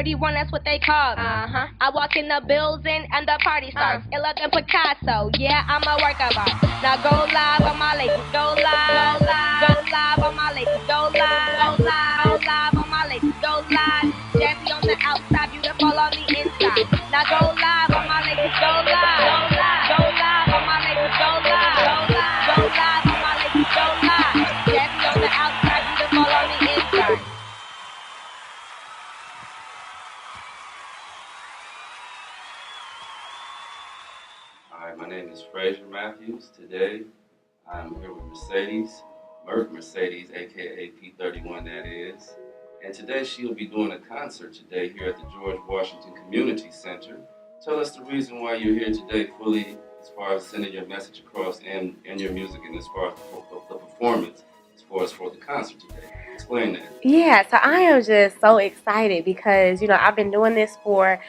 P31, that's what they call me. I walk in the building and the party starts. Iller than Picasso, yeah, I'm a work of art. Now go live on my ladies, go live, go live on my ladies, go live, go live on my ladies, go live. Jazzy on the outside, beautiful on the inside. Now go live on my ladies, go live, go live on my ladies, go live, go live on my ladies, go live. Jazzy on the outside, beautiful on the inside. Hi, my name is Frazier Matthews. Today, I'm here with Mercedes, Murk Mercedes, aka P31 that is. And today she'll be doing a concert today here at the George Washington Community Center. Tell us the reason why you're here today fully as far as sending your message across and your music and as far as the performance as far as for the concert today. Explain that. Yeah, so I am just so excited because, I've been doing this for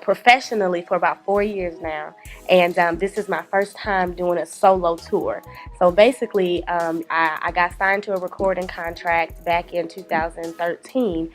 professionally for about 4 years now, and this is my first time doing a solo tour. So basically, I got signed to a recording contract back in 2013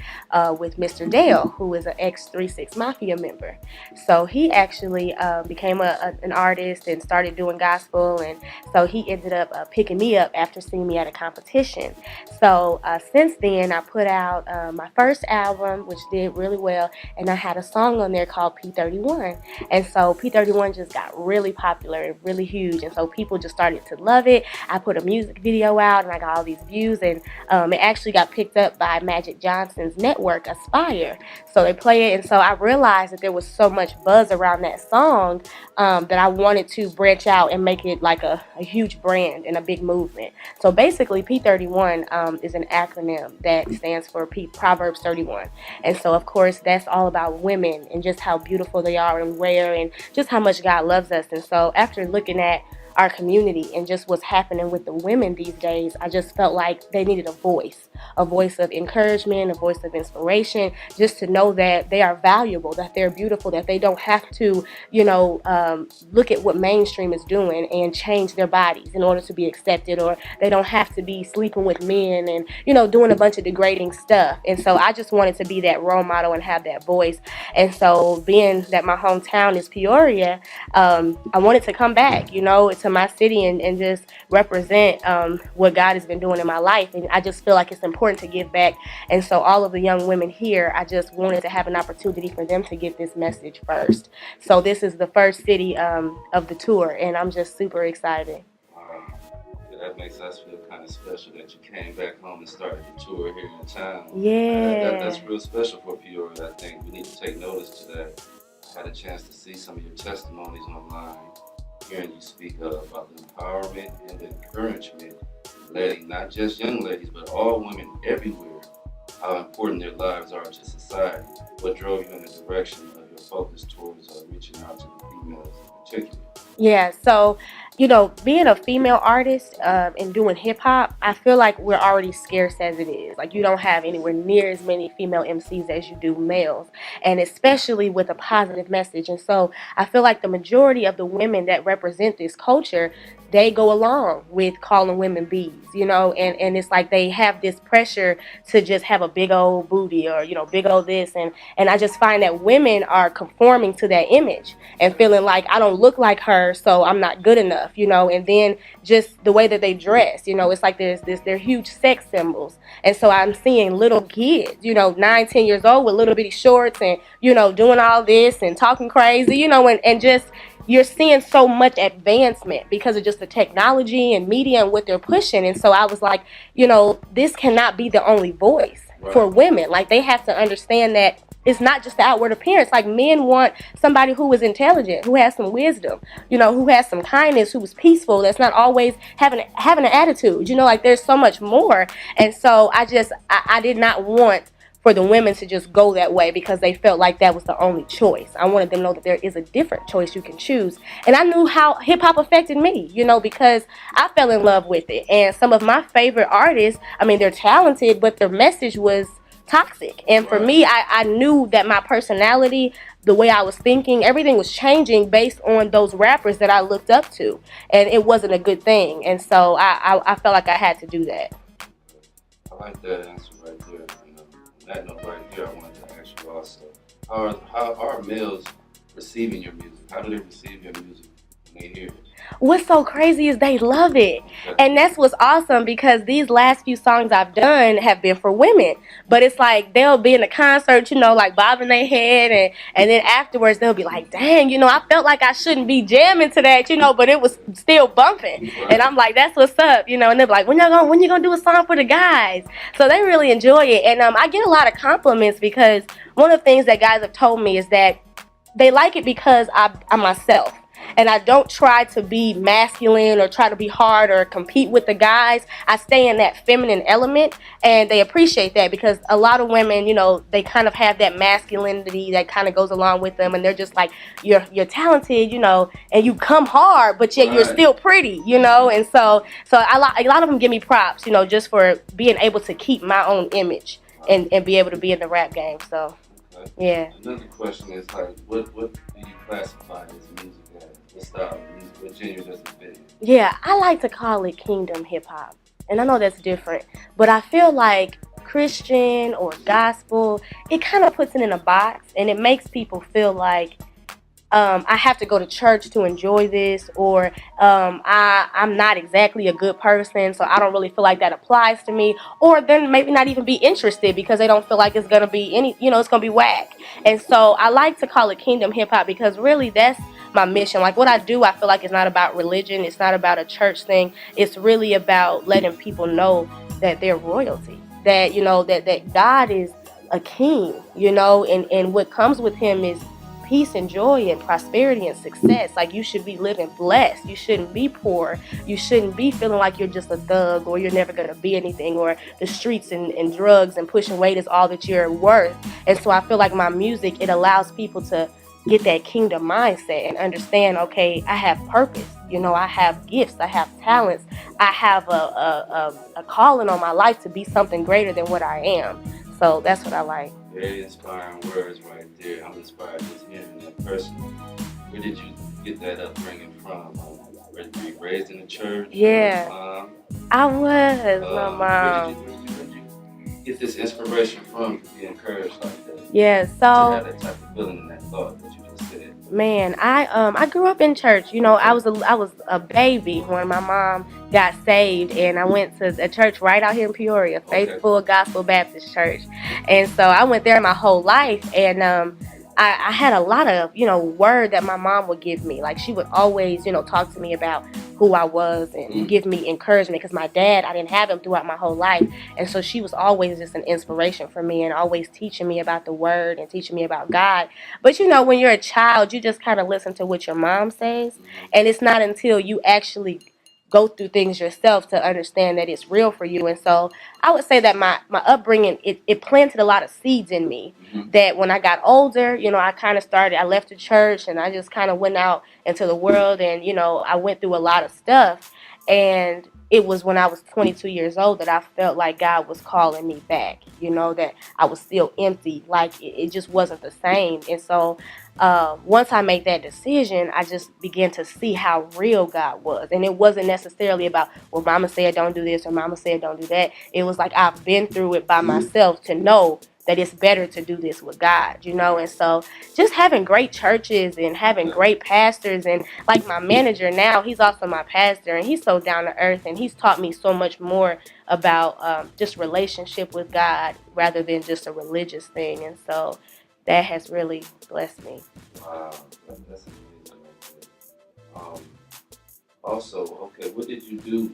with Mr. Dale, who is an ex-3 6 Mafia member. So he actually became an artist and started doing gospel, and so he ended up picking me up after seeing me at a competition. So since then, I put out my first album, which did really well, and I had a song on there called P31. And so P31 just got really popular and really huge, and so people just started to love it. I put a music video out, and I got all these views, and it actually got picked up by Magic Johnson's network, Aspire. So they play it, and so I realized that there was so much buzz around that song that I wanted to branch out and make it like a huge brand and a big movement. So basically, P31 is an acronym that stands for Proverbs 31. And so, of course, that's all about women and just how beautiful they are and rare and just how much God loves us. And so after looking at our community and just what's happening with the women these days, I just felt like they needed a voice of encouragement, a voice of inspiration, just to know that they are valuable, that they're beautiful, that they don't have to, look at what mainstream is doing and change their bodies in order to be accepted, or they don't have to be sleeping with men and, doing a bunch of degrading stuff. And so I just wanted to be that role model and have that voice. And so being that my hometown is Peoria, I wanted to come back, to my city and just represent what God has been doing in my life. And I just feel like it's important to give back. And so all of the young women here, I just wanted to have an opportunity for them to get this message first. So this is the first city of the tour, and I'm just super excited. Yeah, that makes us feel kind of special that you came back home and started the tour here in town. Yeah. That's real special for Peoria, I think. We need to take notice to that. I had a chance to see some of your testimonies online, hearing you speak about the empowerment and the encouragement of ladies, not just young ladies, but all women everywhere, how important their lives are to society. What drove you in the direction of your focus towards reaching out to the females in particular? Yeah, so, being a female artist and doing hip hop, I feel like we're already scarce as it is. Like, you don't have anywhere near as many female MCs as you do males, and especially with a positive message. And so I feel like the majority of the women that represent this culture, they go along with calling women bees, and it's like they have this pressure to just have a big old booty or, big old this. And I just find that women are conforming to that image and feeling like I don't look like her, so I'm not good enough, and then just the way that they dress, it's like they're huge sex symbols. And so I'm seeing little kids, 9-10 years old with little bitty shorts and, doing all this and talking crazy, and just you're seeing so much advancement because of just the technology and media and what they're pushing. And so I was like, this cannot be the only voice for women. Like, they have to understand that it's not just the outward appearance. Like, men want somebody who is intelligent, who has some wisdom, who has some kindness, who is peaceful, that's not always having an attitude. Like, there's so much more. And so I did not want for the women to just go that way because they felt like that was the only choice. I wanted them to know that there is a different choice you can choose. And I knew how hip-hop affected me, because I fell in love with it. And some of my favorite artists, they're talented, but their message was toxic. And for me, I knew that my personality, the way I was thinking, everything was changing based on those rappers that I looked up to. And it wasn't a good thing. And so I felt like I had to do that. I like that answer right there. That note right there, I wanted to ask appreciate you also. How are males receiving your music? How do they receive your music when they hear it? What's so crazy is they love it. And that's what's awesome because these last few songs I've done have been for women. But it's like they'll be in a concert, like bobbing their head, and then afterwards they'll be like, dang, I felt like I shouldn't be jamming to that, but it was still bumping. And I'm like, that's what's up, and they're like, when you gonna do a song for the guys? So they really enjoy it. And I get a lot of compliments because one of the things that guys have told me is that they like it because I'm myself. And I don't try to be masculine or try to be hard or compete with the guys. I stay in that feminine element, and they appreciate that because a lot of women, they kind of have that masculinity that kind of goes along with them, and they're just like, you're talented, and you come hard, but yet you're still pretty, and so a lot of them give me props, just for being able to keep my own image and be able to be in the rap game. So, yeah. Another question is like, what do you classify as music? What style of music? What genre does it fit in? Yeah, I like to call it kingdom hip hop. And I know that's different, but I feel like Christian or gospel, it kind of puts it in a box and it makes people feel like I have to go to church to enjoy this, or I'm not exactly a good person, so I don't really feel like that applies to me, or then maybe not even be interested because they don't feel like it's going to be it's going to be whack. And so I like to call it kingdom hip hop because really that's my mission. Like what I do, I feel like it's not about religion, it's not about a church thing, it's really about letting people know that they're royalty, that that God is a king, and what comes with him is peace and joy and prosperity and success. Like you should be living blessed. You shouldn't be poor. You shouldn't be feeling like you're just a thug or you're never going to be anything, or the streets and drugs and pushing weight is all that you're worth. And so I feel like my music, it allows people to get that kingdom mindset and understand, okay, I have purpose. I have gifts. I have talents. I have a calling on my life to be something greater than what I am. So that's what I like. Very inspiring words right there. I'm inspired just hearing that personally. Where did you get that upbringing from? Were you raised in the church? Yeah, Mom? I was. My mom. Where did you get this inspiration from to be encouraged like that? Yeah, so to have that type of feeling and that thought that you just said. Man, I grew up in church. I was a baby when my mom got saved, and I went to a church right out here in Peoria, Faithful Gospel Baptist Church, and so I went there my whole life, and I had a lot of word that my mom would give me. Like she would always talk to me about who I was and give me encouragement, because my dad, I didn't have him throughout my whole life, and so she was always just an inspiration for me and always teaching me about the word and teaching me about God. But when you're a child, you just kind of listen to what your mom says, and it's not until you actually go through things yourself to understand that it's real for you. And so I would say that my upbringing, it planted a lot of seeds in me, that when I got older, I left the church and I just kind of went out into the world, and I went through a lot of stuff, and it was when I was 22 years old that I felt like God was calling me back, that I was still empty, like it just wasn't the same. And so once I made that decision, I just began to see how real God was. And it wasn't necessarily about, well, mama said don't do this or mama said don't do that. It was like I've been through it by myself to know that it's better to do this with God, and so just having great churches and having great pastors, and like my manager now, he's also my pastor, and he's so down to earth, and he's taught me so much more about just relationship with God rather than just a religious thing, and so that has really blessed me. Wow, that's amazing. Also, okay, what did you do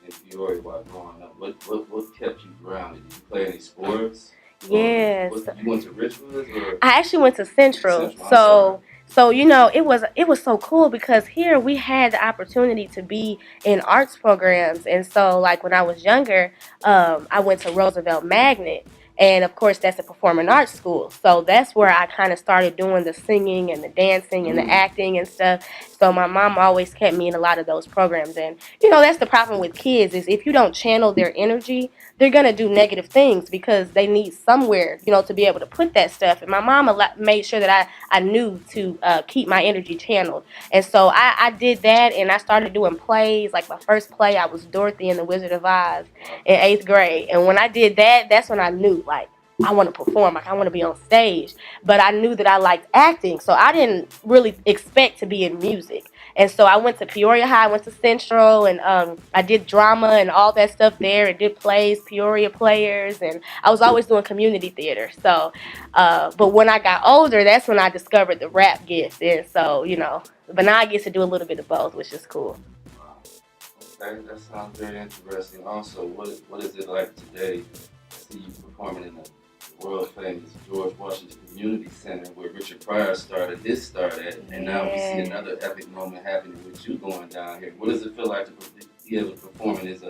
in Peoria while growing up? What kept you grounded? Did you play any sports? Yes. You went to Richmond, or? I actually went to Central. So it was so cool because here we had the opportunity to be in arts programs, and so like when I was younger, I went to Roosevelt Magnet. And of course, that's a performing arts school. So that's where I kind of started doing the singing and the dancing and the acting and stuff. So my mom always kept me in a lot of those programs. And, that's the problem with kids is if you don't channel their energy, they're going to do negative things because they need somewhere, to be able to put that stuff. And my mom made sure that I knew to keep my energy channeled. And so I did that, and I started doing plays. Like my first play, I was Dorothy in The Wizard of Oz in 8th grade. And when I did that, that's when I knew, like, I want to perform, like I want to be on stage. But I knew that I liked acting, so I didn't really expect to be in music. And so I went to Peoria High, went to Central, and I did drama and all that stuff there, and did plays, Peoria Players, and I was always doing community theater. So, but when I got older, that's when I discovered the rap gift, and so but now I get to do a little bit of both, which is cool. Okay, that sounds very interesting. Also, what is it like today to see you performing in the world famous George Washington Community Center where Richard Pryor started his start at, and now we see another epic moment happening with you going down here. What does it feel like to be able to perform in his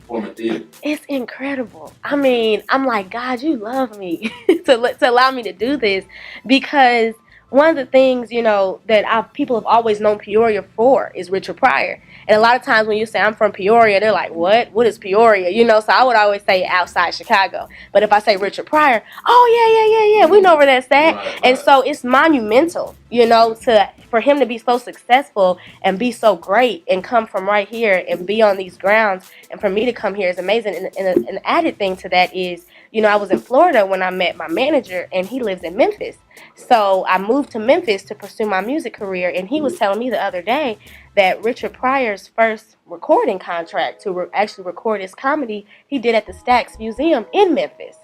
former theater? It's incredible. I mean, I'm like, God, you love me to allow me to do this, because one of the things, that people have always known Peoria for is Richard Pryor. And a lot of times when you say I'm from Peoria, they're like, what? What is Peoria? So I would always say outside Chicago. But if I say Richard Pryor, oh, yeah, we know where that's at. Right. And so it's monumental, for him to be so successful and be so great and come from right here and be on these grounds. And for me to come here is amazing. And an added thing to that is, I was in Florida when I met my manager, and he lives in Memphis. So I moved to Memphis to pursue my music career, and he was telling me the other day that Richard Pryor's first recording contract to actually record his comedy he did at the Stax Museum in Memphis.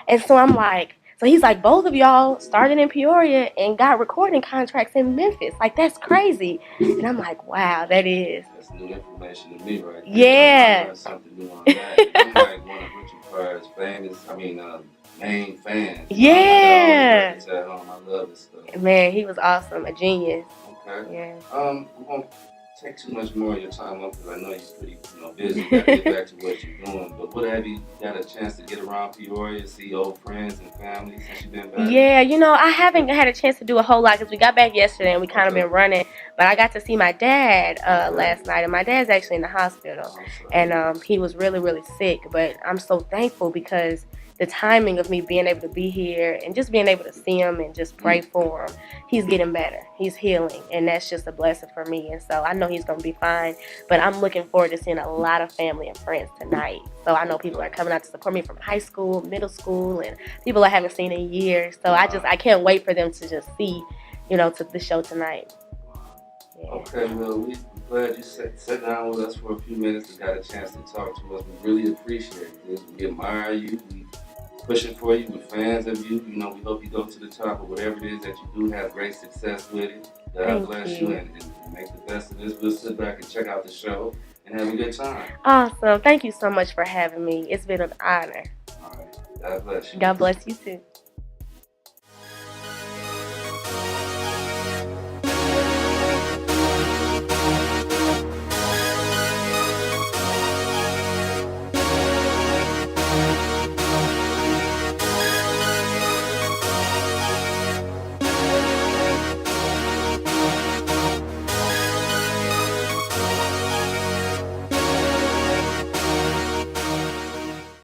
And so I'm like, so he's like, both of y'all started in Peoria and got recording contracts in Memphis. Like, that's crazy. And I'm like, wow, that is. That's new information to me, right? Yeah. I learned something new on that. I'm like one of Richard Pryor's main fans. Yeah. At home. I love this stuff. Man, he was awesome, a genius. Okay. Yeah. We won't take too much more of your time up because I know you're pretty, busy. You got to get back to what you're doing. But what have you got a chance to get around Peoria, see old friends and family since you've been back? Yeah, I haven't had a chance to do a whole lot because we got back yesterday and we kind of been running. But I got to see my dad last night, and my dad's actually in the hospital, and he was really, really sick. But I'm so thankful because the timing of me being able to be here and just being able to see him and just pray for him, he's getting better. He's healing, and that's just a blessing for me. And so I know he's going to be fine, but I'm looking forward to seeing a lot of family and friends tonight. So I know people are coming out to support me from high school, middle school, and people I haven't seen in years. So I can't wait for them to just see, to the show tonight. Yeah. Okay, well, we're glad you sat down with us for a few minutes and got a chance to talk to us. We really appreciate this. We admire you. We pushing for you. We're fans of you. We hope you go to the top of whatever it is that you do. Have great success with it. God bless you and make the best of this. We'll sit back and check out the show and have a good time. Awesome. Thank you so much for having me. It's been an honor. All right. God bless you. God bless you too.